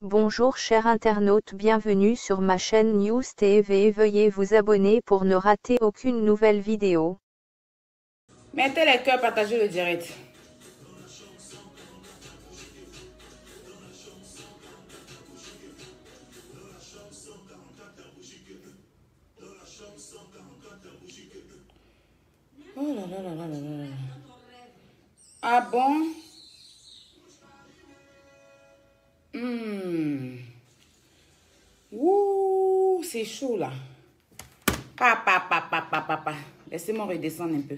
Bonjour chers internautes, bienvenue sur ma chaîne News TV. Veuillez vous abonner pour ne rater aucune nouvelle vidéo. Mettez les cœurs, partagez le direct. Oh là là là là là là. Ah bon? Ouh, c'est chaud là. Papa. Laissez-moi redescendre un peu.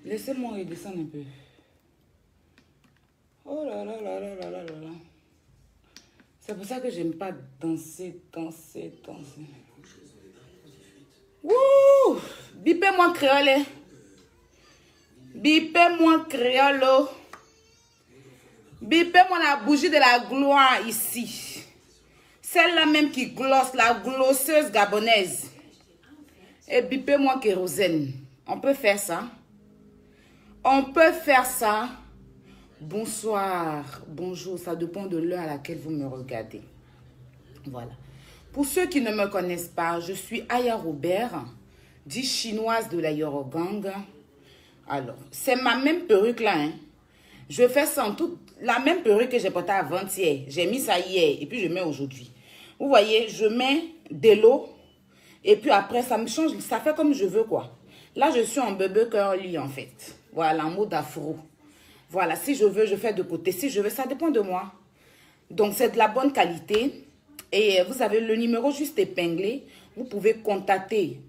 Laissez-moi redescendre un peu. Oh là là là là là là là là. C'est pour ça que j'aime pas danser. Ouh! Bipez-moi créole. Bipez-moi créole. Bipez-moi la bougie de la gloire ici. Celle-là même qui glosse, la glosseuse gabonaise. Et bipez-moi kérosène. On peut faire ça. On peut faire ça. Bonsoir, bonjour, ça dépend de l'heure à laquelle vous me regardez. Voilà. Pour ceux qui ne me connaissent pas, je suis Aya Robert, dit chinoise de la Yorogang. Alors, c'est ma même perruque là. Hein. Je fais ça en toute la même perruque que j'ai portée avant-hier. J'ai mis ça hier et puis je mets aujourd'hui. Vous voyez, je mets de l'eau et puis après ça me change, ça fait comme je veux quoi. Là, je suis en bébé curly en fait. Voilà, en mode afro. Voilà, si je veux, je fais de côté. Si je veux, ça dépend de moi. Donc, c'est de la bonne qualité. Et vous avez le numéro juste épinglé. Vous pouvez contacter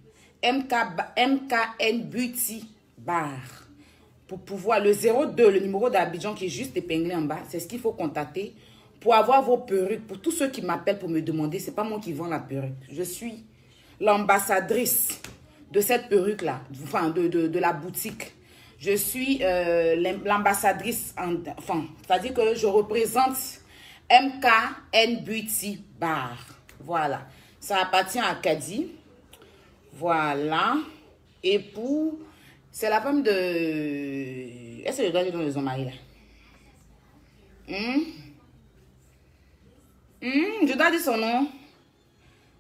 MKN Beauty Bar. Pour pouvoir, le 02, le numéro d'Abidjan qui est juste épinglé en bas. C'est ce qu'il faut contacter pour avoir vos perruques. Pour tous ceux qui m'appellent pour me demander, c'est pas moi qui vends la perruque. Je suis l'ambassadrice de cette perruque-là. Enfin, de la boutique. Je suis l'ambassadrice, enfin, c'est-à-dire que je représente MKN Beauty Bar. Voilà. Ça appartient à Kadi. Voilà. Et pour... C'est la femme de... Est-ce que je dois dire dans les hommes là? Je dois dire son nom.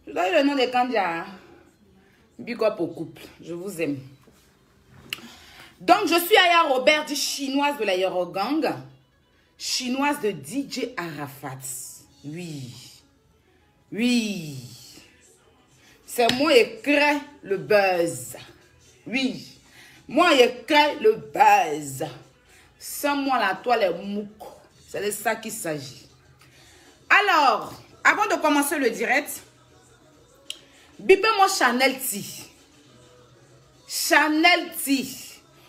Je dois dire le nom de Kandia. Big up au couple. Je vous aime. Donc, je suis Aya Robert, dit chinoise de la Yorogang, chinoise de DJ Arafat. Oui. C'est moi qui crée le buzz. Oui. Moi qui crée le buzz. Sans moi, la toile est mouque. C'est de ça qu'il s'agit. Alors, avant de commencer le direct, bipez-moi Chanel T. Chanel T.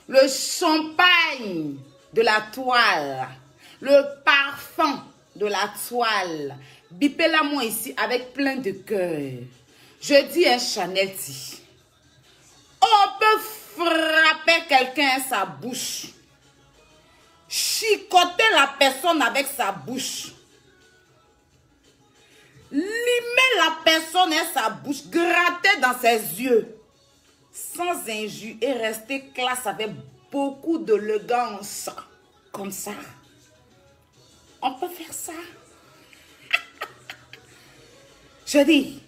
Le champagne de la toile. Le parfum de la toile. Bipez-la moi ici avec plein de cœur. Je dis un Chanel T. On peut frapper quelqu'un à sa bouche. Chicoter la personne avec sa bouche. Limer la personne à sa bouche. Gratter dans ses yeux. Sans injure et rester classe avec beaucoup d'élégance. Comme ça. On peut faire ça. Je dis,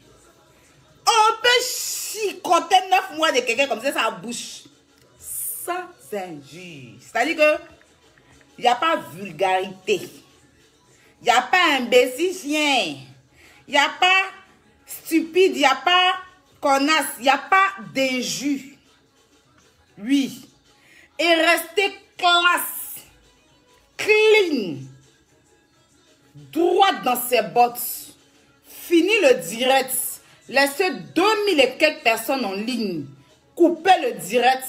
on peut chicoter 9 mois de quelqu'un comme ça, sa bouche. Sans injure. C'est-à-dire que il n'y a pas vulgarité. Il n'y a pas imbécile. Il n'y a pas stupide. Il n'y a pas connasse. Il n'y a pas d'injure. Oui. Et rester classe. Clean. Droite dans ses bottes. Fini le direct. Laissez 2000 et quelques personnes en ligne. Coupez le direct.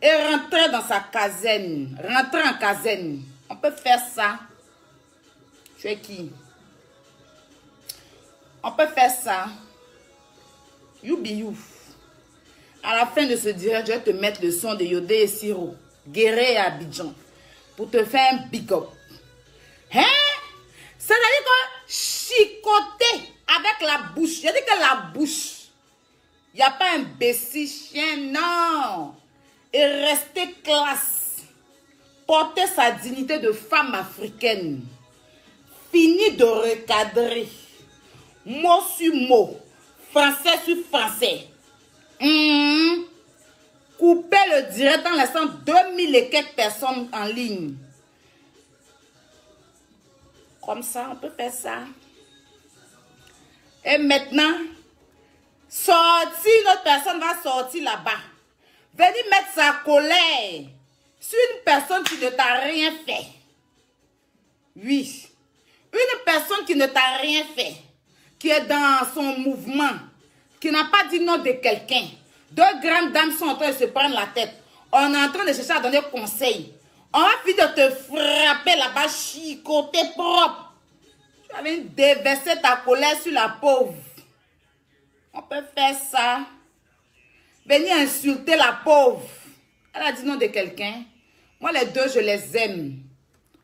Et rentrez dans sa caserne. Rentrez en caserne. On peut faire ça. Tu es qui? On peut faire ça. You be you. À la fin de ce direct, je vais te mettre le son de Yodé et Siro. Guéré et Abidjan. Pour te faire un big up. Hein? C'est-à-dire que chicoter avec la bouche. Je dis que la bouche. Il n'y a pas un imbécile chien, non. Et rester classe. Porter sa dignité de femme africaine. Fini fini de recadrer mot sur mot, français sur français. Couper le direct en laissant 2000 et quelques personnes en ligne. Comme ça, on peut faire ça. Et maintenant, une autre personne va sortir là-bas. Venir mettre sa colère sur une personne qui ne t'a rien fait. Oui. Une personne qui ne t'a rien fait, qui est dans son mouvement, qui n'a pas dit non de quelqu'un. Deux grandes dames sont en train de se prendre la tête. On est en train de chercher à donner conseil. On va finir de te frapper là-bas, chicoter propre. Tu vas venir déverser ta colère sur la pauvre. On peut faire ça. Venir insulter la pauvre. Elle a dit non de quelqu'un. Moi, les deux, je les aime.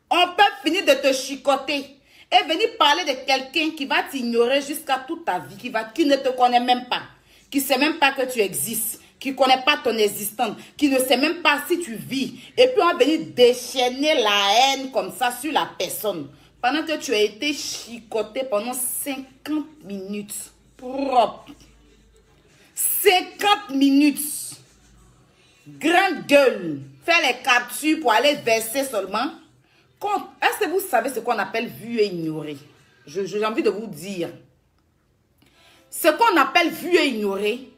On peut finir de te chicoter et venir parler de quelqu'un qui va t'ignorer jusqu'à toute ta vie, qui ne te connaît même pas, qui ne sait même pas que tu existes, qui ne connaît pas ton existence, qui ne sait même pas si tu vis. Et puis on va venir déchaîner la haine comme ça sur la personne. Pendant que tu as été chicoté pendant 50 minutes. Propre. 50 minutes. Grande gueule. Faire les captures pour aller verser seulement. Est-ce que vous savez ce qu'on appelle vu et ignoré? J'ai envie de vous dire. Ce qu'on appelle vu et ignoré,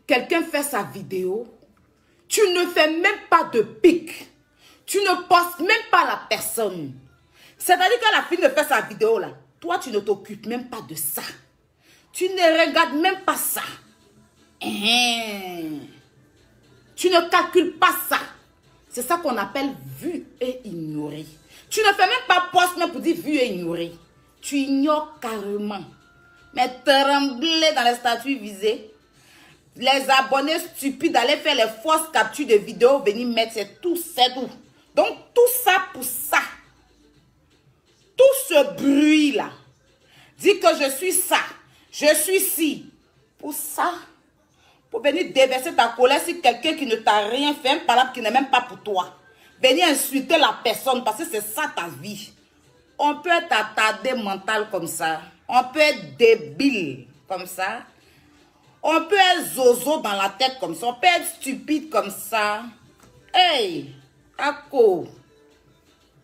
quelqu'un fait sa vidéo, tu ne fais même pas de pic. Tu ne postes même pas la personne. C'est-à-dire que la fille ne fait sa vidéo là. Toi, tu ne t'occupes même pas de ça. Tu ne regardes même pas ça. Tu ne calcules pas ça. C'est ça qu'on appelle vu et ignoré. Tu ne fais même pas post même pour dire vu et ignoré. Tu ignores carrément. Mais trembler dans les statuts visés. Les abonnés stupides d'aller faire les fausses captures de vidéos, venir mettre, c'est tout. Donc tout ça pour ça. Tout ce bruit là. Dit que je suis ça. Je suis ci. Pour ça. Pour venir déverser ta colère sur quelqu'un qui ne t'a rien fait, un palabre qui n'est même pas pour toi. Venir insulter la personne parce que c'est ça ta vie. On peut être attardé mental comme ça. On peut être débile comme ça. On peut être zozo dans la tête comme ça. On peut être stupide comme ça. Hey, Ako.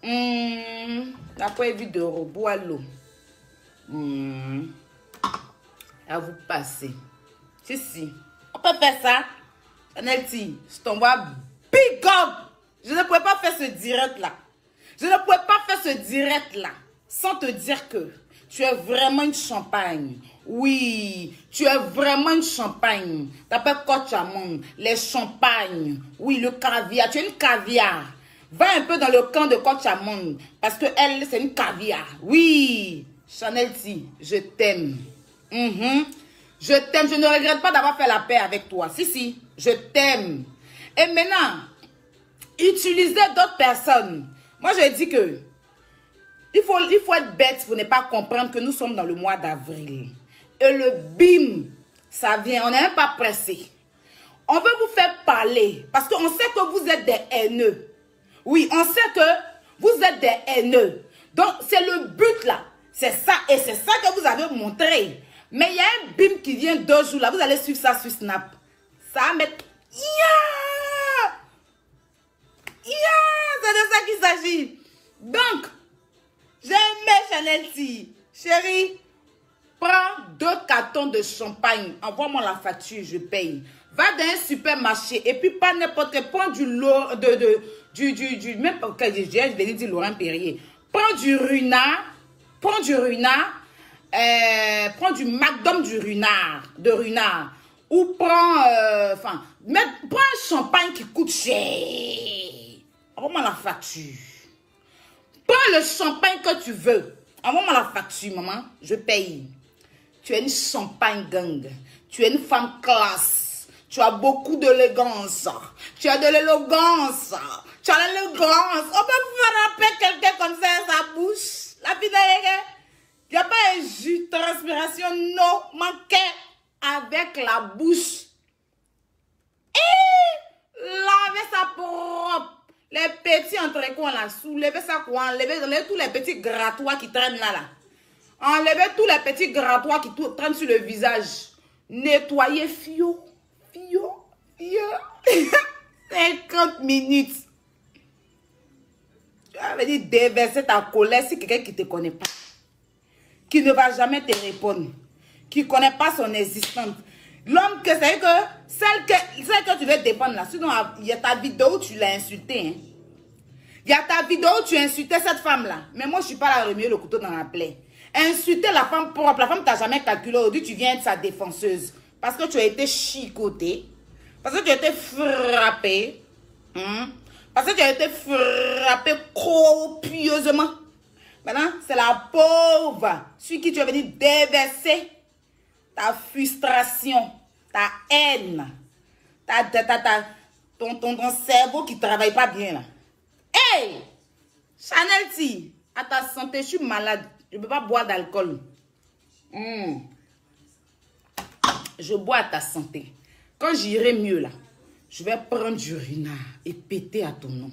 T'as pas vu de robot à l'eau. À vous passer. Si. On peut faire ça. Chanelty, je t'envoie big up. Je ne pouvais pas faire ce direct là. Je ne pouvais pas faire ce direct là sans te dire que tu es vraiment une champagne. Oui, tu es vraiment une champagne. T'appelles Coach Amon, les champagnes. Oui, le caviar. Tu es une caviar. Va un peu dans le camp de Coach Amon parce que elle, c'est une caviar. Oui, Chanelty, je t'aime. Je t'aime. Je ne regrette pas d'avoir fait la paix avec toi. Si, je t'aime. Et maintenant, utiliser d'autres personnes. Moi, je dis que il faut être bête pour ne pas comprendre que nous sommes dans le mois d'avril. Et le bim, ça vient. On n'est même pas pressé. On veut vous faire parler parce qu'on sait que vous êtes des haineux. Oui, on sait que vous êtes des haineux. Donc, c'est le but là. C'est ça. Et c'est ça que vous avez montré. Mais il y a un bim qui vient 2 jours là. Vous allez suivre ça sur Snap. Ça va mettre... c'est de ça qu'il s'agit. Donc, j'ai aimé Chanelty. Chérie, prends 2 cartons de champagne. Envoie-moi la facture, je paye. Va dans un supermarché et puis pas n'importe quel. Prends du même pas je vais dire Laurent Perrier. Prends du Runard. Prends du McDom de Runard. Ou prends prends un champagne qui coûte cher. Envoie-moi la facture. Prends le champagne que tu veux. Envoie-moi la facture, maman. Je paye. Tu es une champagne gang. Tu es une femme classe. Tu as beaucoup d'élégance. Tu as de l'élégance. Tu as l'élégance. On peut frapper quelqu'un comme ça à sa bouche. La vie d'ailleurs. Il n'y a pas un jus de transpiration. Non, manqué avec la bouche. Et lavez ça propre. Les petits entrecoins là, soulevez ça quoi, enlevez tous les petits grattoirs qui traînent là. Enlevez tous les petits grattoirs qui traînent sur le visage. Nettoyez fio. 50 minutes. Tu vas venir déverser ta colère si quelqu'un qui ne te connaît pas. Qui ne va jamais te répondre. Qui ne connaît pas son existence. L'homme que c'est que celle que tu veux dépendre là. Sinon, il y a ta vidéo où tu l'as insulté. Hein. Il y a ta vidéo où tu as insulté cette femme-là. Mais moi, je ne suis pas là à remuer le couteau dans la plaie. Insulter la femme propre. La femme t'a jamais calculé. Aujourd'hui, tu viens être sa défenseuse. Parce que tu as été chicotée. Parce que tu as été frappé. Parce que tu as été frappé copieusement. Maintenant, c'est la pauvre sur qui tu es venu déverser ta frustration, ta haine, ton cerveau qui ne travaille pas bien là. Hey! Chanel T, à ta santé, je suis malade. Je ne peux pas boire d'alcool. Je bois à ta santé. Quand j'irai mieux là, je vais prendre du renard et péter à ton nom.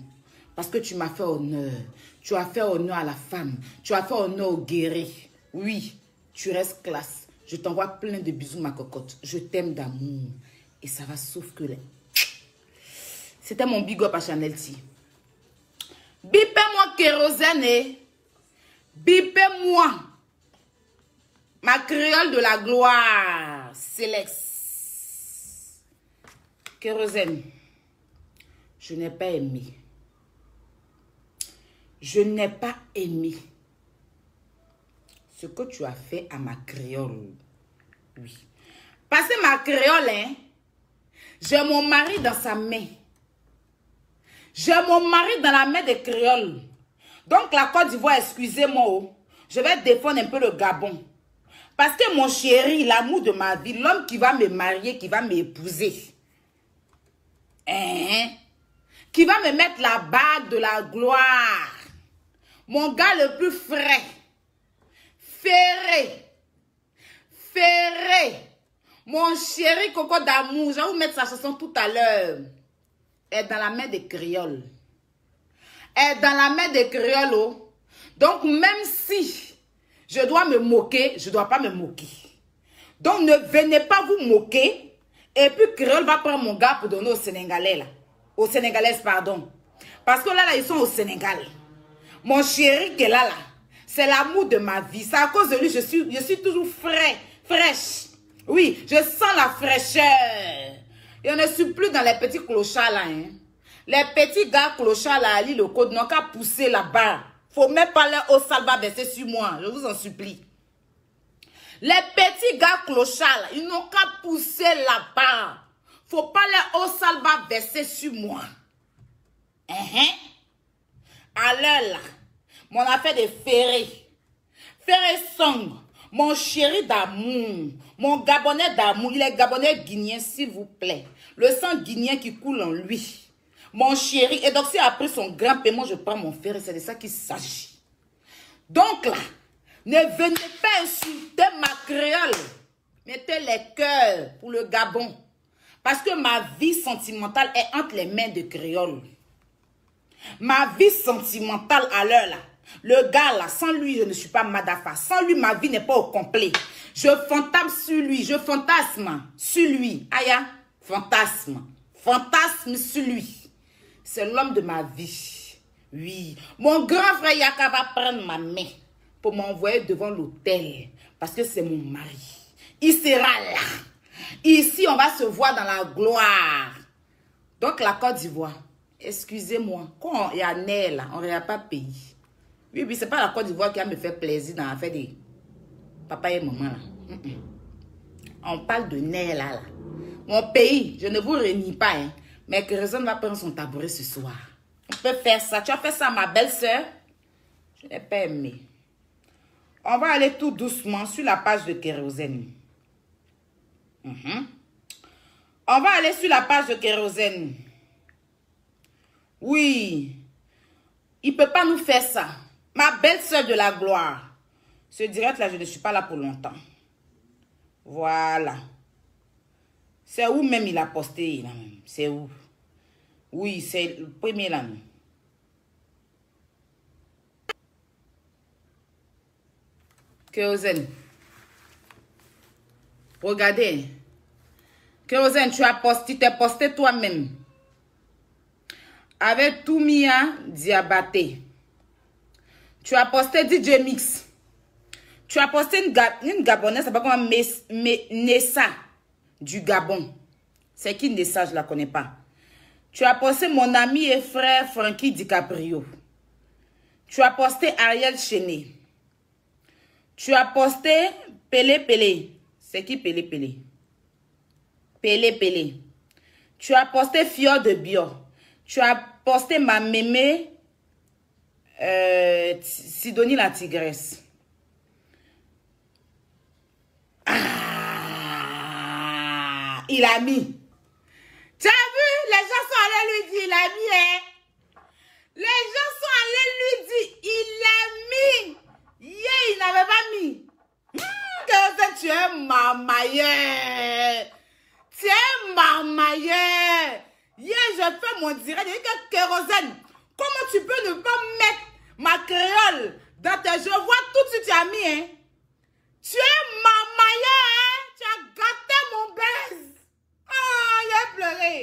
Parce que tu m'as fait honneur. Tu as fait honneur à la femme. Tu as fait honneur au guéri. Oui, tu restes classe. Je t'envoie plein de bisous, ma cocotte. Je t'aime d'amour. Et ça va sauf que les... C'était mon big up à Chanel T. Bipez-moi kérosène et bipez-moi ma créole de la gloire. Céleste. Kérosène. Je n'ai pas aimé. Je n'ai pas aimé ce que tu as fait à ma créole. Oui. Parce que ma créole, hein, j'ai mon mari dans sa main. J'ai mon mari dans la main des créoles. Donc la Côte d'Ivoire, excusez-moi, je vais défendre un peu le Gabon. Parce que mon chéri, l'amour de ma vie, l'homme qui va me marier, qui va m'épouser, hein, qui va me mettre la bague de la gloire, mon gars le plus frais, ferré, mon chéri coco d'amour, je vais vous mettre sa chanson tout à l'heure, est dans la main des créoles. Est dans la main des créoles. Oh. Donc même si je dois me moquer, je ne dois pas me moquer. Donc ne venez pas vous moquer. Et puis créole va prendre mon gars pour donner aux Sénégalais là. Aux Sénégalaises, pardon. Parce que là, ils sont au Sénégal. Mon chéri qui est là, c'est l'amour de ma vie. C'est à cause de lui, je suis toujours fraîche. Oui, je sens la fraîcheur. Et on ne suis plus dans les petits clochards là. Hein. Les petits gars clochards là, lit le code, n'ont qu'à pousser là-bas. Faut même pas leur au salva verser sur moi. Je vous en supplie. Les petits gars clochards là, ils n'ont qu'à pousser là-bas. Faut pas leur au salva verser sur moi. Alors là, mon affaire de Ferré. Ferré Song, mon chéri d'amour, mon Gabonais d'amour, il est Gabonais guinéen, s'il vous plaît. Le sang guinéen qui coule en lui. Mon chéri, et donc si après son grand paiement, je prends mon Ferré, c'est de ça qu'il s'agit. Donc là, ne venez pas insulter ma créole. Mettez les cœurs pour le Gabon. Parce que ma vie sentimentale est entre les mains de créole. Ma vie sentimentale à l'heure là. Le gars là, sans lui, je ne suis pas Madafa. Sans lui, ma vie n'est pas au complet. Je fantasme sur lui. Je fantasme sur lui. Aya, fantasme. Fantasme sur lui. C'est l'homme de ma vie. Oui. Mon grand frère Yaka va prendre ma main pour m'envoyer devant l'hôtel. Parce que c'est mon mari. Il sera là. Ici, on va se voir dans la gloire. Donc, la Côte d'Ivoire, excusez-moi, quand il y a Nel là, on ne regarde pas pays. Oui, oui, c'est pas la Côte d'Ivoire qui a me fait plaisir dans l'affaire des papa et maman là. On parle de Nel là. Mon pays, je ne vous renie pas, hein, mais que raison va prendre son tabouret ce soir. On peut faire ça. Tu as fait ça à ma belle-sœur? Je n'ai pas aimé. On va aller tout doucement sur la page de Kérosène. On va aller sur la page de Kérosène. Oui. Il ne peut pas nous faire ça. Ma belle-sœur de la gloire. Ce direct là, je ne suis pas là pour longtemps. Voilà. C'est où même il a posté là. C'est où? Oui, c'est le premier là. Kérosène. Regardez. Kérosène, tu t'es posté toi-même. Avec Toumia Diabaté. Tu as posté DJ Mix. Tu as posté une Gabonaise, c'est pas comment Nessa du Gabon. C'est qui Nessa, je ne la connais pas. Tu as posté mon ami et frère Frankie DiCaprio. Tu as posté Ariel Chené. Tu as posté Pelé Pelé. C'est qui Pelé Pelé? Pelé Pelé. Tu as posté Fior de Bio. Tu as posté ma mémé Sidonie la tigresse. Ah, il a mis. Tu as vu? Les gens sont allés lui dire, il a mis, hein? Les gens sont allés lui dire, il a mis. Yeah, il n'avait pas mis. Kérosène, tu es marmailleur. Tu es marmailleur. Hier, je fais mon direct. Je dis que Kérosène, comment tu peux ne pas mettre ma créole dans tes... Je vois tout de suite, tu as mis, hein? Tu es marmailleur, hein? Tu as gâté mon buzz. Ah, il a pleuré.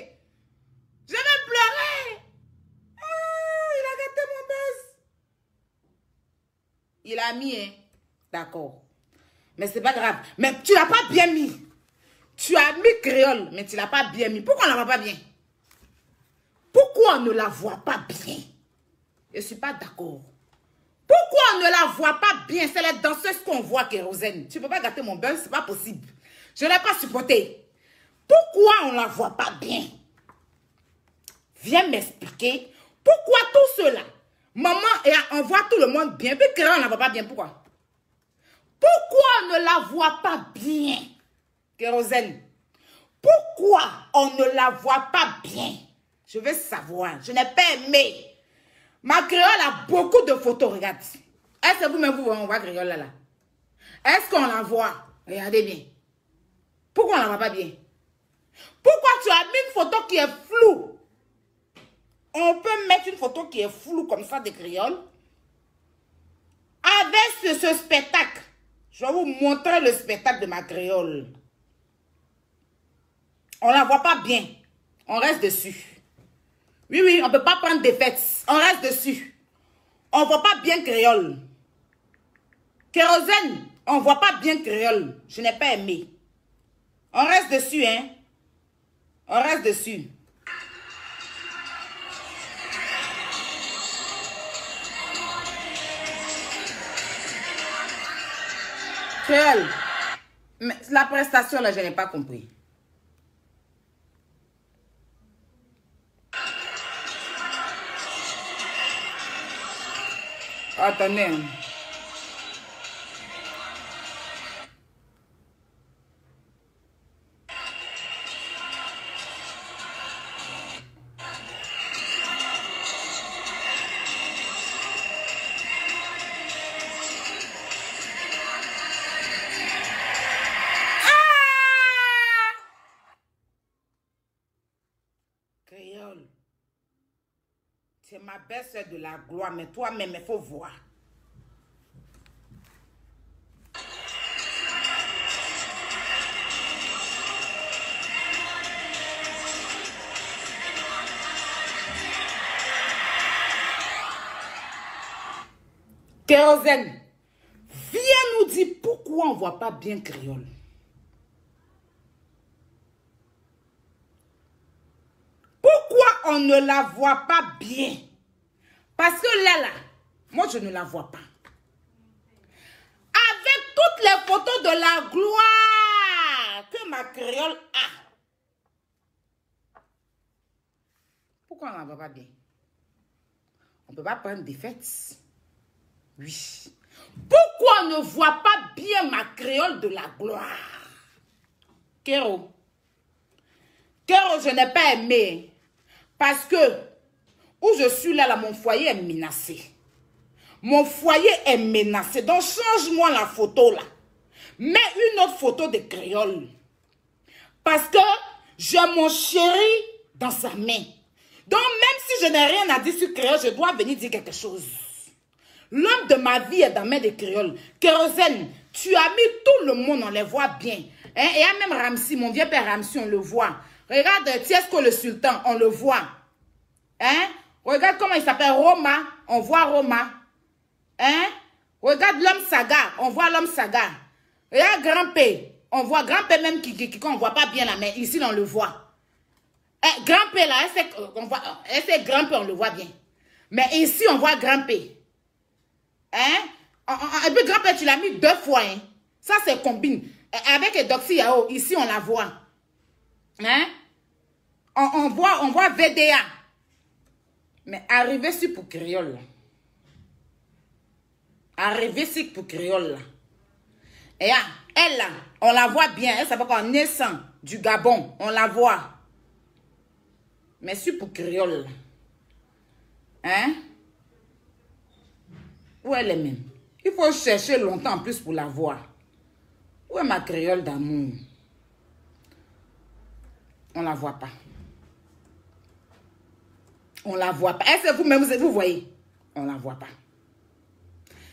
Je vais pleurer. Ah, il a gâté mon buzz. Il a mis, hein? D'accord. Mais c'est pas grave. Mais tu l'as pas bien mis. Tu as mis créole, mais tu l'as pas bien mis. Pourquoi on ne la voit pas bien? Pourquoi on ne la voit pas bien? Je ne suis pas d'accord. Pourquoi on ne la voit pas bien? C'est les danseuses qu'on voit, Kérosène. Tu ne peux pas gâter mon buzz, c'est pas possible. Je ne l'ai pas supporté. Pourquoi on ne la voit pas bien? Viens m'expliquer. Pourquoi tout cela? Maman, on voit tout le monde bien. Puis Kérosène, on ne la voit pas bien. Pourquoi? Pourquoi on ne la voit pas bien? Kérosène. Pourquoi on ne la voit pas bien? Je veux savoir. Je n'ai pas aimé. Ma créole a beaucoup de photos. Regarde. Est-ce que vous-même vous voyez, on voit créole là? Est-ce qu'on la voit? Regardez bien. Pourquoi on ne la voit pas bien? Pourquoi tu as mis une photo qui est floue? On peut mettre une photo qui est floue comme ça de créole. Avec ce spectacle. Je vais vous montrer le spectacle de ma créole. On ne la voit pas bien. On reste dessus. Oui, oui, on ne peut pas prendre des fêtes. On reste dessus. On ne voit pas bien créole. Kérosène, on ne voit pas bien créole. Je n'ai pas aimé. On reste dessus, hein. On reste dessus. Créole. Mais la prestation, là, je n'ai pas compris. Attendez. Créole. C'est ma belle-sœur de la gloire, mais toi-même, il faut voir. Kérosène, viens nous dire pourquoi on ne voit pas bien créole. Pourquoi on ne la voit pas bien? Parce que là, moi je ne la vois pas. Avec toutes les photos de la gloire que ma créole a. Pourquoi on ne la voit pas bien? On ne peut pas prendre des fêtes. Oui. Pourquoi on ne voit pas bien ma créole de la gloire? Kéro. Kéro, je n'ai pas aimé. Parce que où je suis là, mon foyer est menacé. Mon foyer est menacé. Donc, change-moi la photo là. Mets une autre photo de créole. Parce que j'ai mon chéri dans sa main. Donc, même si je n'ai rien à dire sur créole, je dois venir dire quelque chose. L'homme de ma vie est dans mes de créole. Kérosène, tu as mis tout le monde, on les voit bien. Hein? Et il y a même Ramsi, mon vieux père Ramsi, on le voit. Regarde Tiesco le sultan, on le voit. Hein? Regarde comment il s'appelle, Roma, on voit Roma. Hein? Regarde l'homme Saga, on voit l'homme Saga. Regarde Grand-P, on voit Grand-P même qui on ne voit pas bien là, mais ici on le voit. Grand-P là, c'est Grand-P, on le voit bien. Mais ici on voit Grand-P. Hein? Et puis Grand-P, tu l'as mis 2 fois. Hein? Ça c'est combine. Avec Doxy Yao, ici on la voit. Hein? On voit VDA. Mais arriver sur pour créole. Arriver sur pour créole. Et là, elle là, on la voit bien. Elle s'appelle quoi? Naissant du Gabon. On la voit. Mais sur pour créole. Hein? Où elle est même? Il faut chercher longtemps en plus pour la voir. Où est ma créole d'amour? On la voit pas. On la voit pas. Est-ce que vous-même, vous voyez? On la voit pas.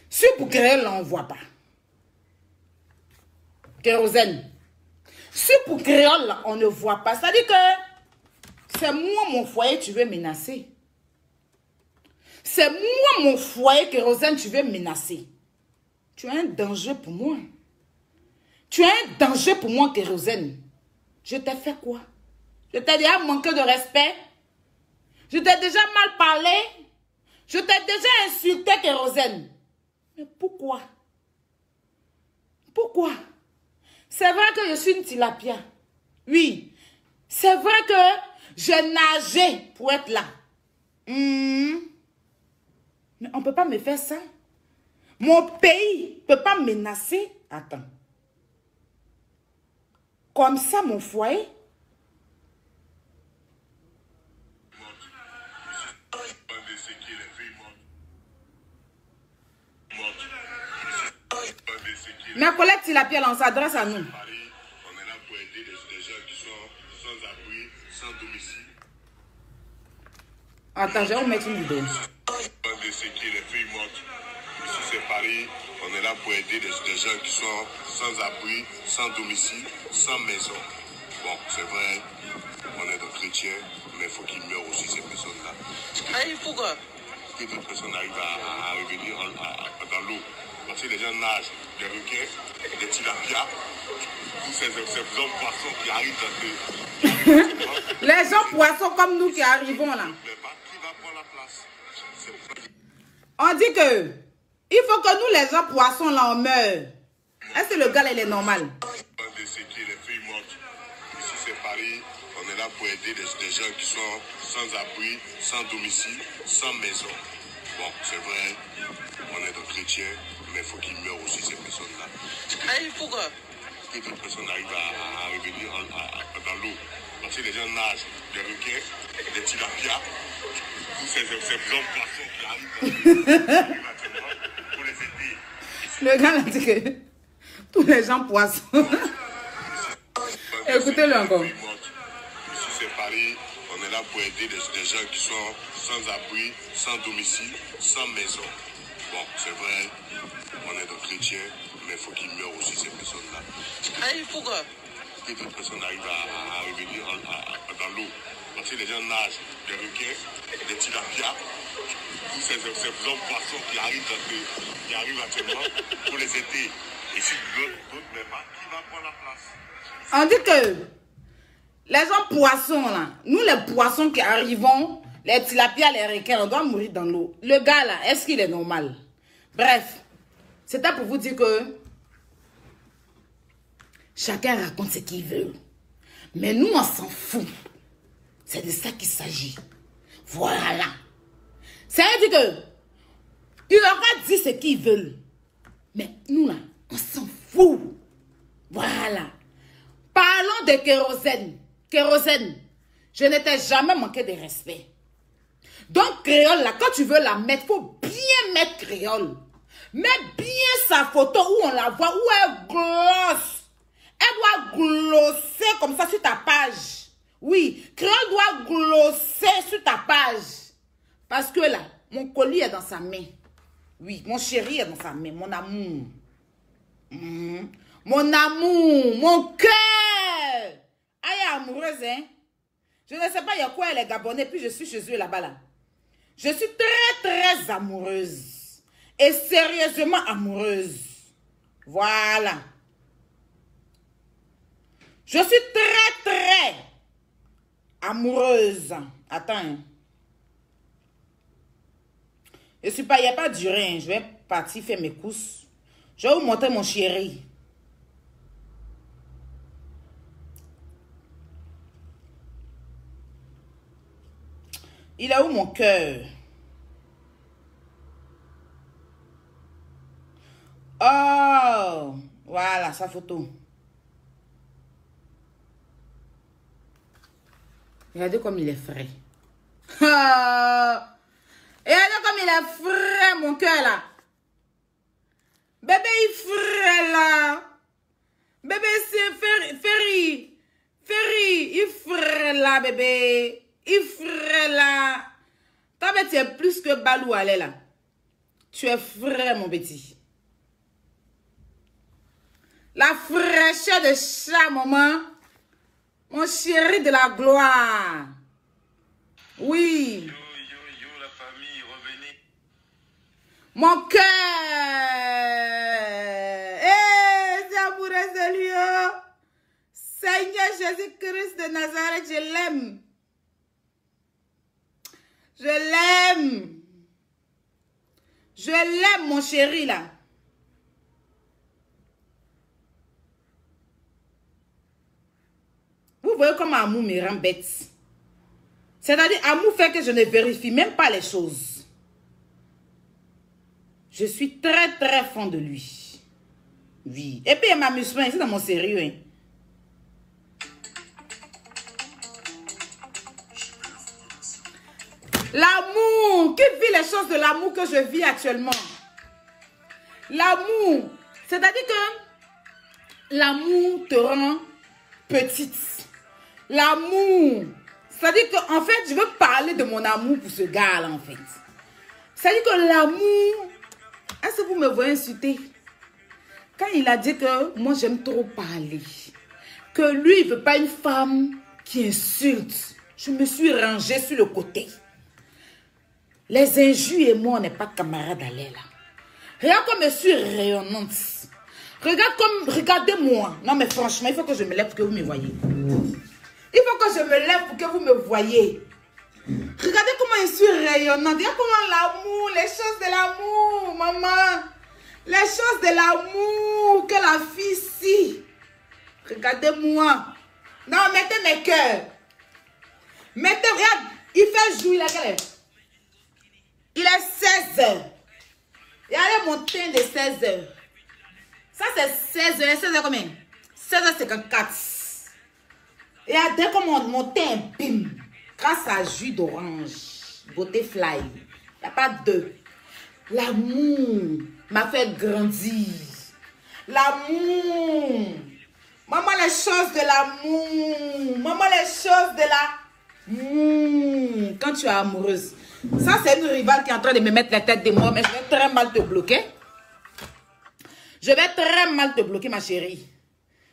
Sur pour créole, là, on voit pas. Kérosène. Sur pour créole, là, on ne voit pas. Ça dit que c'est moi, mon foyer, tu veux menacer. C'est moi, mon foyer, Kérosène, tu veux menacer. Tu es un danger pour moi. Tu es un danger pour moi, Kérosène. Je t'ai fait quoi? Je t'ai déjà manqué de respect. Je t'ai déjà mal parlé. Je t'ai déjà insulté, Kérosène. Mais pourquoi? Pourquoi? C'est vrai que je suis une tilapia. Oui. C'est vrai que j'ai nagé pour être là. Mais on ne peut pas me faire ça. Mon pays ne peut pas me menacer. Attends. Comme ça, mon foyer. Mais collègue tilapia, on s'adresse à nous. On est là pour aider des gens qui sont sans abri, sans domicile. Attends, je vais vous mettre une vidéo. De ce qui est les filles mortes. Ici c'est Paris. On est là pour aider des gens qui sont sans abri, sans domicile, sans maison. Bon, c'est vrai, on est des chrétiens, mais il faut qu'ils meurent aussi ces personnes-là. Pourquoi? Que des personnes arrivent à revenir dans l'eau. Parce que les gens nagent, des requins, des tilapias, tous ces hommes poissons qui arrivent dans le... Les gens poissons comme nous qui arrivons là. Qui va prendre la place? On dit que il faut que nous les gens poissons là on meure. Est-ce que le gars là, il est normal? De ce qui est les filles mortes. Ici c'est Paris. On est là pour aider des gens qui sont sans abri, sans domicile, sans maison. Bon, c'est vrai, on est des chrétiens, mais il faut qu'ils meurent aussi ces personnes-là. Pourquoi? Que des personnes arrivent à revenir dans l'eau. Parce que les gens nagent, des requins, des tilapias, tous ces hommes poissons qui arrivent pour les aider. Le gars là dit que tous les gens poissons. Écoutez-le encore. Ici c'est Paris, on est là pour aider des gens qui sont sans abri, sans domicile, sans maison. Bon, c'est vrai, on est des chrétiens, mais il faut qu'ils meurent aussi ces personnes-là. Pourquoi? Que des personnes arrivent à revenir dans l'eau. Parce que les gens nagent, des requins, des tilapias, tous ces hommes poissons qui arrivent actuellement pour les aider. Et si d'autres ne pas, qui va prendre la place? On dit que les gens poissons là, nous les poissons qui arrivons, les tilapias, les requins, on doit mourir dans l'eau. Le gars là, est-ce qu'il est normal? Bref, c'était pour vous dire que chacun raconte ce qu'il veut. Mais nous, on s'en fout. C'est de ça qu'il s'agit. Voilà. C'est-à-dire que ils auront dit ce qu'ils veulent. Mais nous là, on s'en fout. Voilà. Parlons de Kérosène. Kérosène, je ne t'ai jamais manqué de respect. Donc, créole, là, quand tu veux la mettre, il faut bien mettre créole. Mets bien sa photo où on la voit, où elle glosse. Elle doit glosser comme ça sur ta page. Oui, créole doit glosser sur ta page. Parce que là, mon colis est dans sa main. Oui, mon chéri est dans sa main, mon amour. Mon amour, mon cœur. Ah, elle est amoureuse, hein. Je ne sais pas, il y a quoi, elle est gabonais, puis je suis chez eux là-bas, là. Je suis très amoureuse. Et sérieusement amoureuse. Voilà. Je suis très amoureuse. Attends. Hein. Je suis pas, il n'y a pas de durée. Hein. Je vais partir faire mes courses. Je vais vous montrer mon chéri. Il est où mon cœur? Oh, voilà sa photo. Regardez comme il est frais. Regardez comme il est frais, mon cœur là. Bébé, il est frais là. Bébé, c'est Ferry. Ferry, il est frais là, bébé. Il est frais là. Toi, tu es plus que Balou allez là. Tu es frais, mon petit. La fraîcheur de chat, maman. Mon chéri de la gloire. Oui. Yo, la famille, revenez. Mon cœur. C'est amoureux de lui. Seigneur Jésus-Christ de Nazareth, je l'aime. Je l'aime. Je l'aime, mon chéri, là. Vous voyez comment amour me rend bête. C'est-à-dire, amour fait que je ne vérifie même pas les choses. Je suis très fan de lui. Oui. Et puis, il m'amuse pas, c'est dans mon sérieux. Hein. L'amour. Qui vit les choses de l'amour que je vis actuellement? L'amour. C'est-à-dire que l'amour te rend petite. L'amour. C'est-à-dire qu'en fait, je veux parler de mon amour pour ce gars-là, en fait. C'est-à-dire que l'amour... Est-ce que vous me voyez insulter? Quand il a dit que moi, j'aime trop parler, que lui, il ne veut pas une femme qui insulte, je me suis rangée sur le côté. Les injures et moi, on n'est pas camarades à l'air, là. Regarde comme je suis rayonnante. Regardez-moi. Non, mais franchement, il faut que je me lève pour que vous me voyez. Il faut que je me lève pour que vous me voyez. Regardez comment je suis rayonnante. Regardez comment l'amour, les choses de l'amour, maman. Les choses de l'amour que la fille ici. Regardez-moi. Non, mettez mes cœurs. Mettez, regarde, il fait jour, il a quelle heure? Il est 16 heures. Regardez mon teint de 16 heures. Ça, c'est 16 heures. 16 heures combien? 16h54. Regardez comment mon teint, bim. Grâce à jus d'orange. Beauté fly. Il n'y a pas deux. L'amour m'a fait grandir. L'amour. Maman, les choses de l'amour. Maman, les choses de l'amour. Quand tu es amoureuse. Ça, c'est une rivale qui est en train de me mettre la tête de moi. Mais je vais très mal te bloquer. Je vais très mal te bloquer, ma chérie.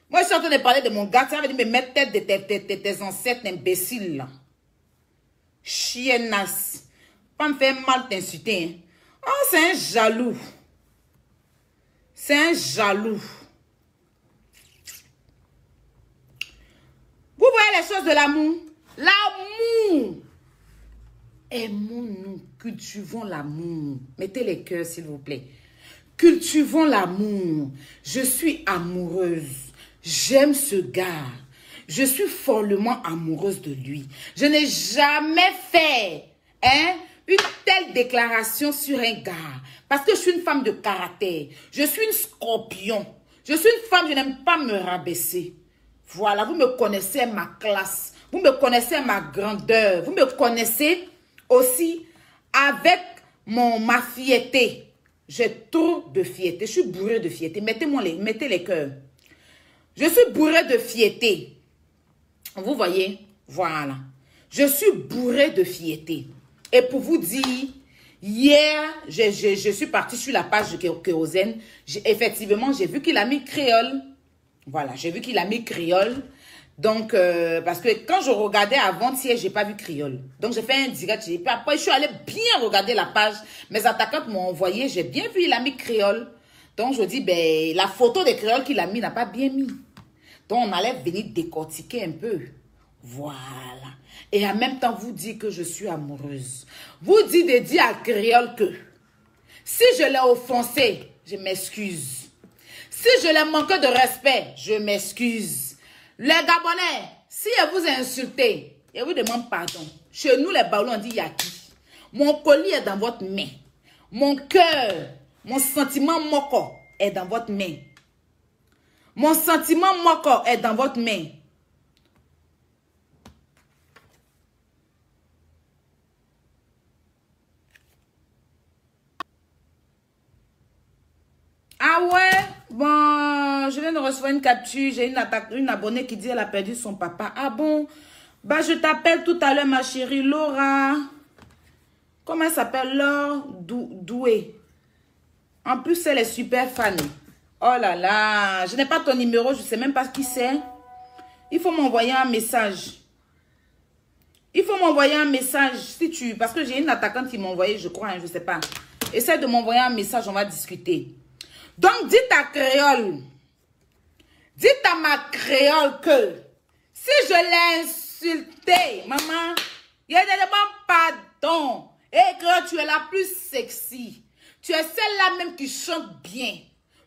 Moi, je suis en train de parler de mon gars. Tu vas venir me mettre tête de tes ancêtres imbéciles, là. Chiennasse. Pas me faire mal t'insulter. Hein. Oh, c'est un jaloux. C'est un jaloux. Vous voyez les choses de l'amour? L'amour. Aimons-nous, cultivons l'amour. Mettez les cœurs, s'il vous plaît. Cultivons l'amour. Je suis amoureuse. J'aime ce gars. Je suis follement amoureuse de lui. Je n'ai jamais fait une telle déclaration sur un gars. Parce que je suis une femme de caractère. Je suis une scorpion. Je suis une femme, je n'aime pas me rabaisser. Voilà, vous me connaissez ma classe. Vous me connaissez ma grandeur. Vous me connaissez aussi avec ma fierté. J'ai trop de fierté. Je suis bourrée de fierté. Mettez les cœurs. Je suis bourrée de fierté. Vous voyez? Voilà. Je suis bourrée de fierté. Et pour vous dire, Hier, je suis partie sur la page de Kérosène. Effectivement, j'ai vu qu'il a mis créole. Voilà, j'ai vu qu'il a mis créole. Donc, parce que quand je regardais avant-hier, j'ai pas vu créole. Donc, j'ai fait un direct. Après, je suis allée bien regarder la page. Mes attaquantes m'ont envoyé. J'ai bien vu, il a mis créole. Donc, je dis, ben, la photo de créole qu'il a mis n'a pas bien mis. Donc, on allait venir décortiquer un peu. Voilà. Et en même temps, vous dire que je suis amoureuse. Vous dites de dire à créole que si je l'ai offensé, je m'excuse. Si je l'ai manqué de respect, je m'excuse. Les Gabonais, si je vous ai insulté, je vous demande pardon. Chez nous, les Baoulous, on dit Yaki. Mon colis est dans votre main. Mon cœur, mon sentiment moko est dans votre main. Mon sentiment moko est dans votre main. Ah ouais? Bon, je viens de recevoir une capture. J'ai une abonnée qui dit qu'elle a perdu son papa. Ah bon? Bah, je t'appelle tout à l'heure, ma chérie Laura. Comment elle s'appelle? Laure Doué. En plus, elle est super fan. Oh là là. Je n'ai pas ton numéro. Je ne sais même pas qui c'est. Il faut m'envoyer un message. Il faut m'envoyer un message. Si tu... Parce que j'ai une attaquante qui m'a envoyé, je crois. Hein, je ne sais pas. Essaie de m'envoyer un message. On va discuter. Donc, dites à créole, dites à ma créole que si je l'ai insulté, maman, il y a des pardon. Et créole, tu es la plus sexy. Tu es celle-là même qui chante bien.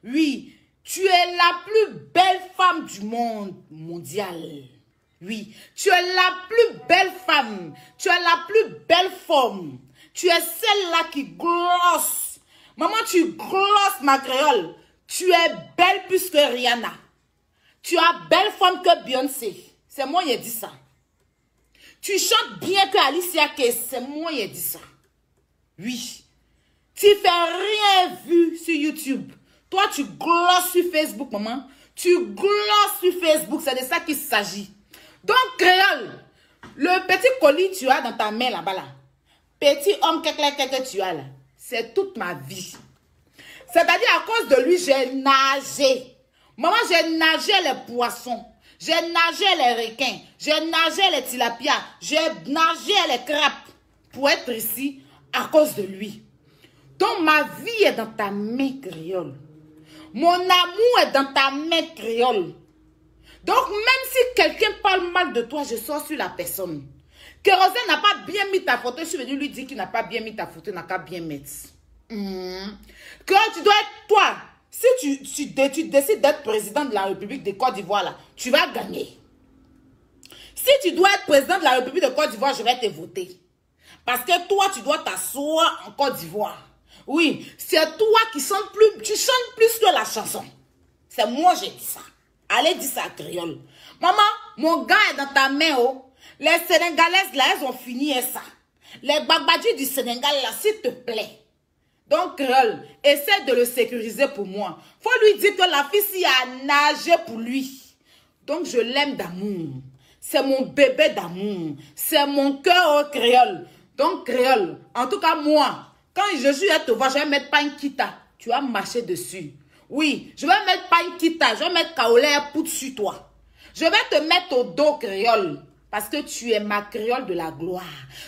Oui, tu es la plus belle femme du monde mondial. Oui, tu es la plus belle femme. Tu es la plus belle femme. Tu es celle-là qui glosse. Maman, tu glosses ma créole. Tu es belle plus que Rihanna. Tu as belle femme que Beyoncé. C'est moi qui ai dit ça. Tu chantes bien que Alicia Keys. C'est moi qui ai dit ça. Oui. Tu fais rien vu sur YouTube. Toi, tu glosses sur Facebook, maman. Tu glosses sur Facebook. C'est de ça qu'il s'agit. Donc, créole, le petit colis tu as dans ta main là-bas là. Petit homme que tu as là. C'est toute ma vie. C'est-à-dire à cause de lui, j'ai nagé. Maman, j'ai nagé les poissons. J'ai nagé les requins. J'ai nagé les tilapias. J'ai nagé les crabes pour être ici à cause de lui. Donc ma vie est dans ta main créole. Mon amour est dans ta main créole. Donc même si quelqu'un parle mal de toi, je sors sur la personne. Kérosène n'a pas bien mis ta photo. Je suis venu lui dire qu'il n'a pas bien mis ta photo. Il n'a qu'à bien mettre. Que tu dois être toi. Si tu décides d'être président de la République de Côte d'Ivoire, là, tu vas gagner. Si tu dois être président de la République de Côte d'Ivoire, je vais te voter. Parce que toi, tu dois t'asseoir en Côte d'Ivoire. Oui, c'est toi qui chantes plus. Tu chantes plus que la chanson. C'est moi j'ai dit ça. Allez, dis ça à créole. Maman, mon gars est dans ta main, oh. Les Sénégalaises, là, elles ont fini ça. Les Bagbadji du Sénégal, là, s'il te plaît. Donc, créole, essaie de le sécuriser pour moi. Faut lui dire que la fille, s'y a nagé pour lui. Donc, je l'aime d'amour. C'est mon bébé d'amour. C'est mon cœur au créole. Donc, créole, en tout cas, moi, quand je suis à te voir, je vais mettre pas une kita. Tu vas marcher dessus. Oui, je vais mettre pas une kita. Je vais mettre kaolé pour sur toi. Je vais te mettre au dos, créole. Parce que tu es ma créole de la gloire.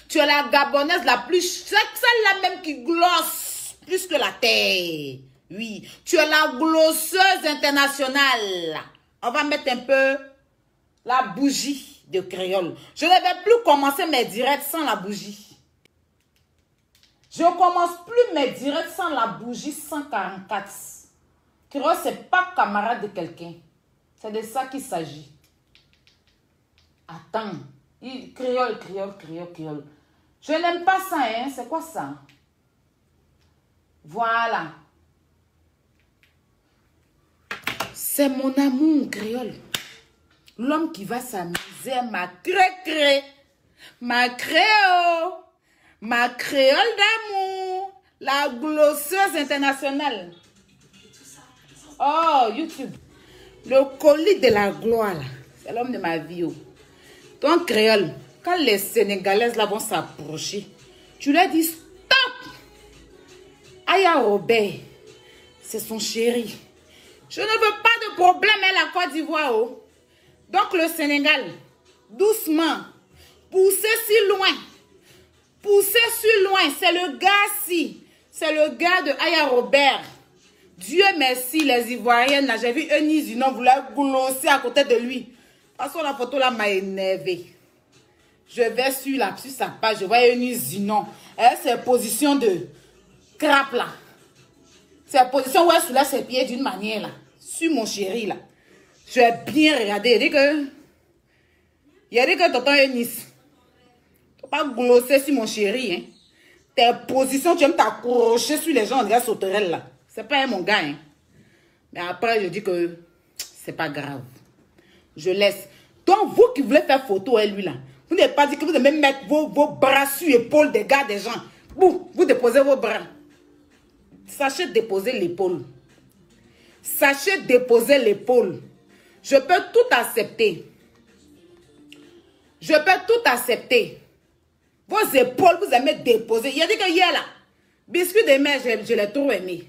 Tu es la gabonaise la plus... Celle-là même qui glosse plus que la terre. Oui, tu es la glosseuse internationale. On va mettre un peu la bougie de créole. Je ne vais plus commencer mes directs sans la bougie. Je ne commence plus mes directs sans la bougie 144. Créole, ce n'est pas camarade de quelqu'un. C'est de ça qu'il s'agit. Attends, créole. Je n'aime pas ça, hein. C'est quoi ça? Voilà. C'est mon amour, créole. L'homme qui va s'amuser, ma cré-cré. Ma créole. Ma créole d'amour. La glosseuse internationale. Oh, YouTube. Le colis de la gloire, là. C'est l'homme de ma vie, oh. Donc, créole, quand les Sénégalaises là vont s'approcher, tu leur dis stop. Aya Robert, c'est son chéri. Je ne veux pas de problème à la Côte d'Ivoire. Oh. Donc le Sénégal, doucement, poussez si loin. Poussez si loin. C'est le gars-ci. C'est le gars de Aya Robert. Dieu merci, les Ivoiriennes. Là, j'ai vu Eunice Zinon vouloir glosser à côté de lui. Parce que la photo là m'a énervé. Je vais sur sa page. Je vois Eunice Zinon. Elle, c'est position de crape là. C'est la position où elle soulève ses pieds d'une manière là. Sur mon chéri là. Je vais bien regarder. Il a dit que tonton Eunice. Tu ne peux pas glosser sur mon chéri. Hein. Tes positions, tu aimes t'accrocher sur les gens de sauterelles là. C'est pas mon gars. Hein. Mais après, je dis que c'est pas grave. Je laisse. Donc, vous qui voulez faire photo avec lui là, vous n'avez pas dit que vous devez mettre vos bras sur l'épaule des gars des gens. Vous déposez vos bras. Sachez déposer l'épaule. Sachez déposer l'épaule. Je peux tout accepter. Je peux tout accepter. Vos épaules, vous aimez déposer. Il a dit que hier là, biscuit de mer, je l'ai trop aimé.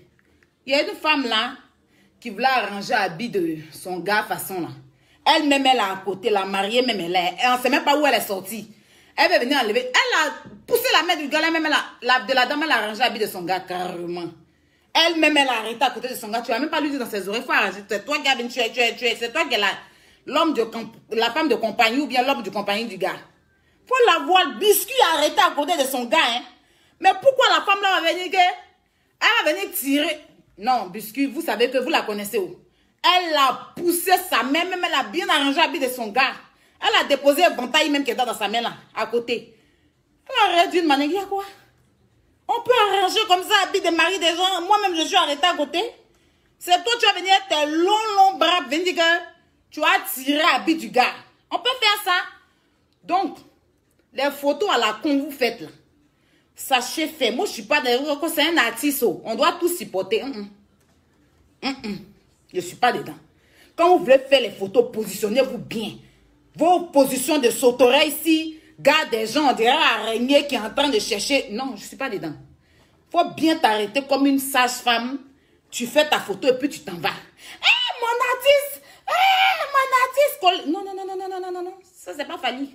Il y a une femme là qui voulait arranger l'habit de son gars façon là. Elle-même, elle est à côté, la mariée même, elle est. On ne sait même pas où elle est sortie. Elle veut venir enlever. Elle a poussé la main du gars, elle-même, de la dame, elle a arrangé l'habit de son gars carrément. Elle-même, elle a arrêté à côté de son gars. Tu ne vas même pas lui dire dans ses oreilles, il faut arranger. C'est toi, Gabin, c'est toi qui es la femme de compagnie ou bien l'homme de compagnie du gars. Il faut la voir, biscuit arrêté à côté de son gars. Hein. Mais pourquoi la femme là va venir elle va venir tirer. Non, biscuit, vous savez que vous la connaissez où? Elle a poussé sa main, même elle a bien arrangé l'habit de son gars. Elle a déposé un ventail même qui est dans sa main là, à côté. Elle a arrêté d'une manière, il y a quoi? On peut arranger comme ça l'habit de mari des gens. Moi-même, je suis arrêtée à côté. C'est toi, tu vas venir tes longs bras, venir dire que tu as tiré l'habit du gars. On peut faire ça. Donc, les photos à la con vous faites là. Sachez faire. Moi, je ne suis pas d'accord. C'est un artiste. On doit tous supporter. Je ne suis pas dedans. Quand vous voulez faire les photos, positionnez-vous bien. Vos positions de sauterelle ici, garde des gens, on dirait araignée qui est en train de chercher. Non, je ne suis pas dedans. Il faut bien t'arrêter comme une sage-femme. Tu fais ta photo et puis tu t'en vas. Hé, mon artiste! Hé, mon artiste! Non, non, non, non, non, non, non, non. Ça, c'est pas fallu.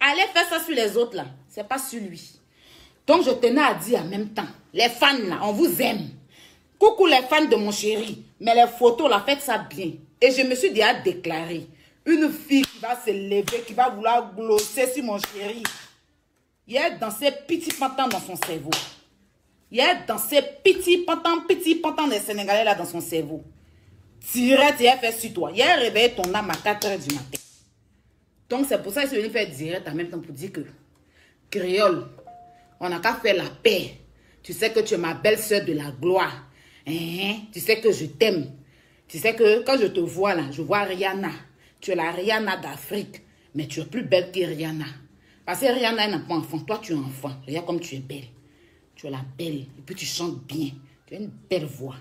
Allez faire ça sur les autres là. C'est pas sur lui. Donc, je tenais à dire en même temps, les fans là, on vous aime. Coucou les fans de mon chéri. Mais les photos là, faites ça bien. Et je me suis déjà déclaré. Une fille qui va se lever, qui va vouloir glosser sur mon chéri. Il y a dans ses petits pantans dans son cerveau. Il y a dans ses petits pantans des Sénégalais là dans son cerveau. Direct, il a fait sur toi. Il a réveillé ton âme à 4 h du matin. Donc c'est pour ça que je suis venu faire direct en même temps pour dire que créole, on n'a qu'à faire la paix. Tu sais que tu es ma belle-sœur de la gloire. Tu sais que je t'aime. Tu sais que quand je te vois là, je vois Rihanna. Tu es la Rihanna d'Afrique. Mais tu es plus belle que Rihanna. Parce que Rihanna n'a pas enfant. Toi, tu es enfant. Regarde comme tu es belle. Tu es la belle. Et puis tu chantes bien. Tu as une belle voix.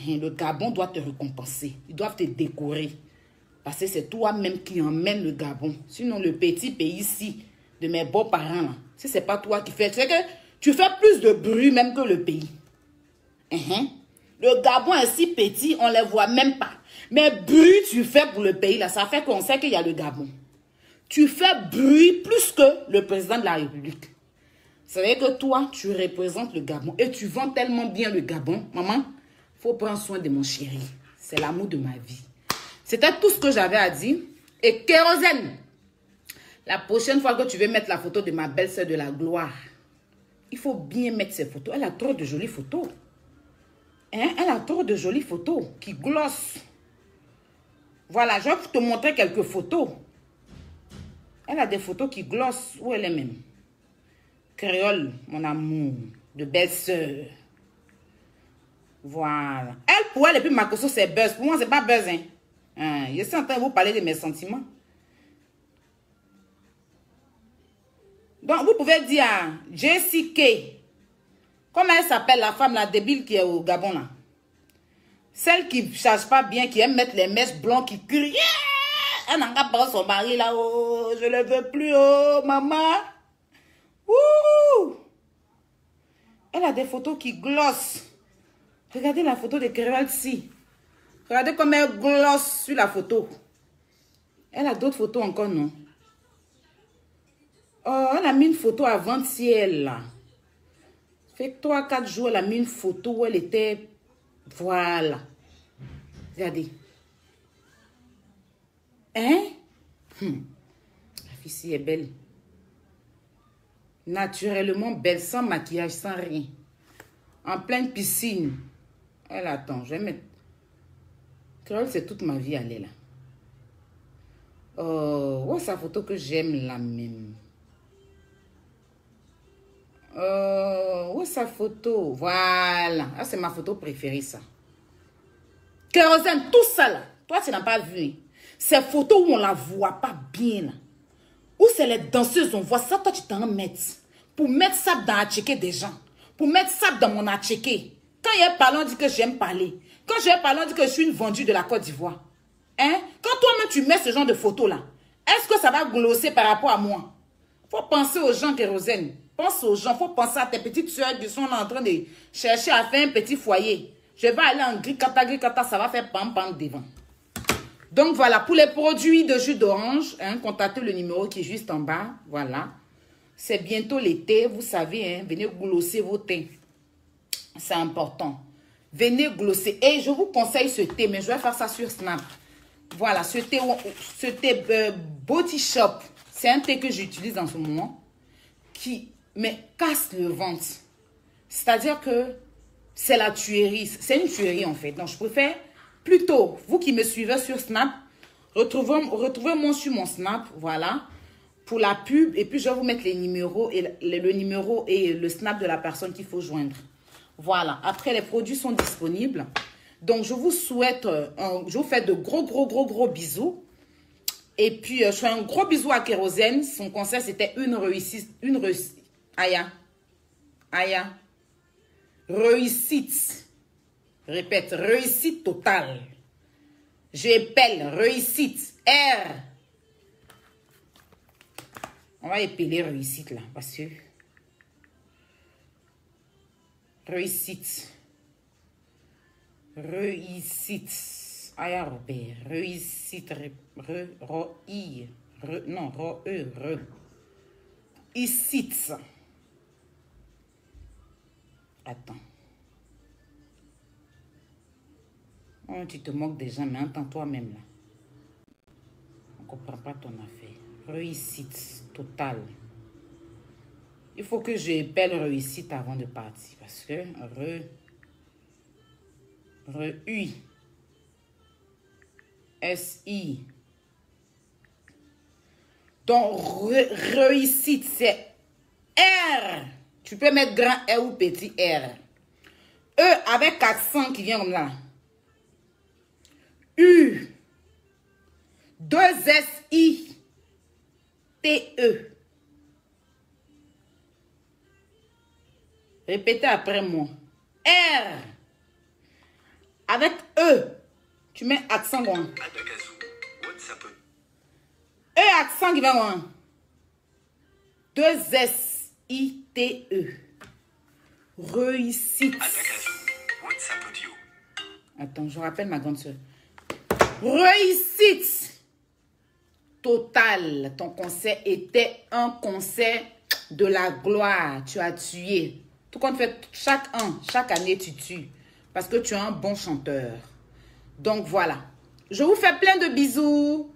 Le Gabon doit te récompenser. Ils doivent te décorer. Parce que c'est toi-même qui emmène le Gabon. Sinon, le petit pays ici, de mes beaux-parents, là, si ce n'est pas toi qui fais, tu sais que tu fais plus de bruit même que le pays. Le Gabon est si petit, on ne les voit même pas. Mais bruit tu fais pour le pays, là, ça fait qu'on sait qu'il y a le Gabon. Tu fais bruit plus que le président de la République. C'est vrai que toi, tu représentes le Gabon et tu vends tellement bien le Gabon. Maman, il faut prendre soin de mon chéri. C'est l'amour de ma vie. C'était tout ce que j'avais à dire. Et kérosène, la prochaine fois que tu veux mettre la photo de ma belle-sœur de la gloire, il faut bien mettre ses photos. Elle a trop de jolies photos. Elle a trop de jolies photos qui glossent. Voilà, je vais te montrer quelques photos. Elle a des photos qui glossent. Où elle est même? Créole, mon amour, de belle-sœur. Voilà. Elle, pour elle, et puis Makoso, c'est buzz. Pour moi, c'est pas buzz. Je suis en train de vous parler de mes sentiments. Donc, vous pouvez dire à Jessie K. Comment elle s'appelle, la femme, la débile qui est au Gabon, là? Celle qui ne charge pas bien, qui aime mettre les mèches blancs, qui crie. Elle n'a pas son mari, là. Oh, je ne le veux plus, oh, maman. Ouh. Elle a des photos qui glossent. Regardez la photo de créole ici. Regardez comme elle glosse sur la photo. Elle a d'autres photos encore, non? Oh, elle a mis une photo avant-hier, là. Fait 3-4 jours, elle a mis une photo où elle était... Voilà. Regardez. Hein? La fille est belle. Naturellement belle, sans maquillage, sans rien. En pleine piscine. Elle attend, je vais mettre... Créole, c'est toute ma vie, elle est là. Oh, où est sa photo que j'aime là même? Où est sa photo? Voilà. Ah, c'est ma photo préférée, ça. Kérosène, tout ça là. Toi, tu n'as pas vu. Ces photos où on la voit pas bien là. Où c'est les danseuses, on voit ça, toi, tu t'en mets. Pour mettre ça dans la tchéké des gens. Pour mettre ça dans mon atchéké. Quand il y a parlé, on dit que j'aime parler. Quand je vais parler, on dit que je suis une vendue de la Côte d'Ivoire. Hein? Quand toi-même, tu mets ce genre de photos là, est-ce que ça va glosser par rapport à moi? Faut penser aux gens, Kérosène. Pense aux gens. Faut penser à tes petites soeurs qui sont en train de chercher à faire un petit foyer. Je vais aller en gricata, ça va faire pam-pam devant. Donc voilà, pour les produits de jus d'orange, hein, contactez le numéro qui est juste en bas. Voilà. C'est bientôt l'été, vous savez, hein, venez glosser vos thés. C'est important. Venez glosser. Et je vous conseille ce thé, mais je vais faire ça sur Snap. Voilà, ce thé Body Shop, c'est un thé que j'utilise en ce moment qui me casse le ventre. C'est-à-dire que c'est la tuerie. C'est une tuerie en fait. Donc je préfère plutôt, vous qui me suivez sur Snap, retrouvez-moi sur mon Snap, voilà, pour la pub. Et puis je vais vous mettre les numéros et le numéro et le Snap de la personne qu'il faut joindre. Voilà, après les produits sont disponibles. Donc je vous souhaite, je vous fais de gros bisous. Et puis je fais un gros bisou à Kérosène. Son conseil c'était une réussite, réussite. Répète, réussite totale. J'épelle, réussite, R. On va épeler réussite là, parce que... Réussite. Réussite. Aya Robert. Réussite. Non, Réussite. Attends. Oh, tu te moques des gens, mais entends toi-même là. On ne comprend pas ton affaire. Réussite totale. Il faut que j'appelle réussite avant de partir. Parce que S-I. Donc, réussite, c'est R. Tu peux mettre grand R ou petit R. E avec accent qui vient comme là. U. 2 S-I-T-E. Répétez après moi. R. Avec E. Tu mets accent quoi? E accent qui va quoi? 2 S-I-T-E. Réussite. Attends, je rappelle ma grande soeur. Réussite totale. Ton concert était un concert de la gloire. Tu as tué. Tout compte fait, chaque année, tu tues. Parce que tu es un bon chanteur. Donc, voilà. Je vous fais plein de bisous.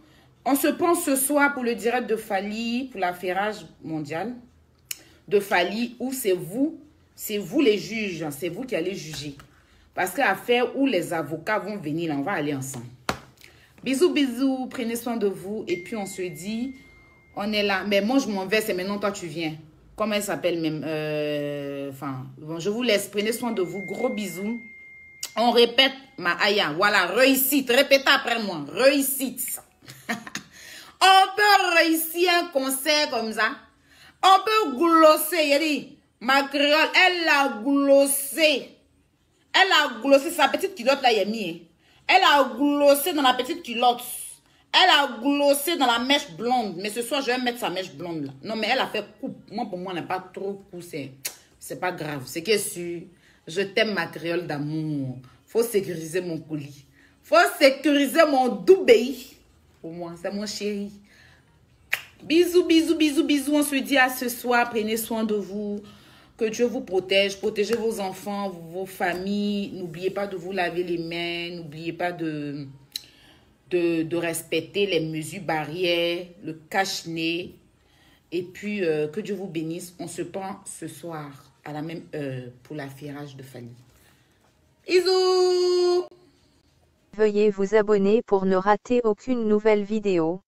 On se pense ce soir pour le direct de Fally, pour l'affairage mondial de Fally, où c'est vous les juges. C'est vous qui allez juger. Parce que l'affaire où les avocats vont venir, là, on va aller ensemble. Bisous, bisous. Prenez soin de vous. Et puis, on se dit, on est là. Mais moi, je m'en vais. C'est maintenant, toi, tu viens. Comment elle s'appelle même? Bon, je vous laisse. Prenez soin de vous. Gros bisous. On répète ma Aya. Voilà, réussite. Répétez après moi. Réussite. On peut réussir un concert comme ça. On peut glosser. Il dit, ma créole, elle a glossé. Elle a glossé sa petite culotte là, il a mis. Elle a glossé dans la petite culotte. Elle a glossé dans la mèche blonde. Mais ce soir, je vais mettre sa mèche blonde là. Non, mais elle a fait coupe. Moi, pour moi, elle n'a pas trop poussé. c'est pas grave. Ce qui est sûr, je t'aime ma créole d'amour. Faut sécuriser mon colis. Faut sécuriser mon Dubaï. Pour moi, c'est mon chéri. Bisous, bisous, bisous, bisous. On se dit à ce soir. Prenez soin de vous. Que Dieu vous protège. Protégez vos enfants, vos familles. N'oubliez pas de vous laver les mains. N'oubliez pas de respecter les mesures barrières, le cache-nez. Et puis, que Dieu vous bénisse. On se prend ce soir à la même heure pour l'affairage de Fanny. Bisous! Veuillez vous abonner pour ne rater aucune nouvelle vidéo.